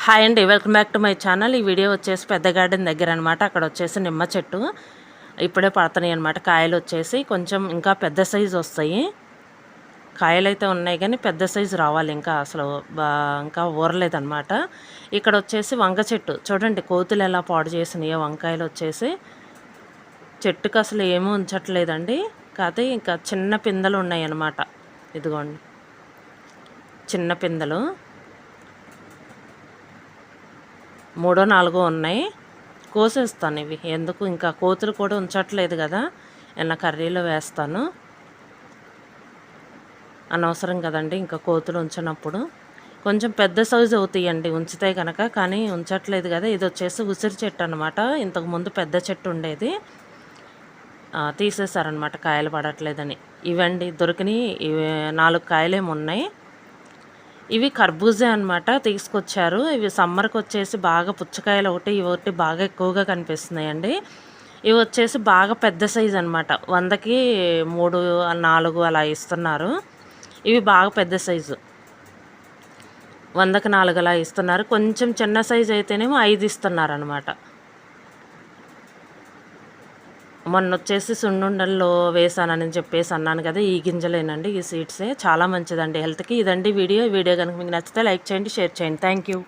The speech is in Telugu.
హాయ్ అండి, welcome back to my channel. ఈ వీడియో వచ్చేసి పెద్ద గార్డెన్ దగ్గర అనమాట. అక్కడ వచ్చేసి నిమ్మ చెట్టు ఇప్పుడే పడుతున్నాయి అనమాట. కాయలు వచ్చేసి కొంచెం ఇంకా పెద్ద సైజు వస్తాయి. కాయలు అయితే ఉన్నాయి కానీ పెద్ద సైజు రావాలి, ఇంకా అసలు ఇంకా ఊరలేదన్నమాట. ఇక్కడ వచ్చేసి వంగ చెట్టు చూడండి, కోతులు ఎలా పాడు చేసినాయో. వంకాయలు వచ్చేసి చెట్టుకు అసలు ఏమీ ఉంచట్లేదండి. కాకపోతే ఇంకా చిన్న పిందెలు ఉన్నాయి అన్నమాట. ఇదిగోండి చిన్న పిందెలు, 3-4 ఉన్నాయి. కోసేస్తాను ఇవి, ఎందుకు ఇంకా కోతులు కూడా ఉంచట్లేదు కదా, ఏమన్నా కర్రీలో వేస్తాను. అనవసరం కదండి ఇంకా కోతులు ఉంచినప్పుడు. కొంచెం పెద్ద సైజు అవుతాయండి ఉంచితే కనుక, కానీ ఉంచట్లేదు కదా. ఇది వచ్చేసి ఉసిరి చెట్టు అనమాట. ఇంతకుముందు పెద్ద చెట్టు ఉండేది, తీసేశారనమాట కాయలు పడట్లేదని. ఇవండి దొరికినాయి. ఇవి 4 కాయలేమో ఉన్నాయి. ఇవి కర్బూజా అనమాట, తీసుకొచ్చారు. ఇవి సమ్మర్కి వచ్చేసి బాగా పుచ్చకాయలు ఒకటి బాగా ఎక్కువగా కనిపిస్తున్నాయండి. ఇవి వచ్చేసి బాగా పెద్ద సైజు అనమాట. 100కి 3-4 అలా ఇస్తున్నారు. ఇవి బాగా పెద్ద సైజు, 100కి 4 అలా ఇస్తున్నారు. కొంచెం చిన్న సైజు అయితేనేమో 5 ఇస్తున్నారు అనమాట. మొన్న వచ్చేసి సున్నుండల్లో వేసానని చెప్పేసి అన్నాను కదా, ఈ గింజలేనండి, ఈ సీడ్సే. చాలా మంచిదండి హెల్త్కి. ఇదండి వీడియో కనుక మీకు నచ్చితే లైక్ చేయండి, షేర్ చేయండి. Thank you.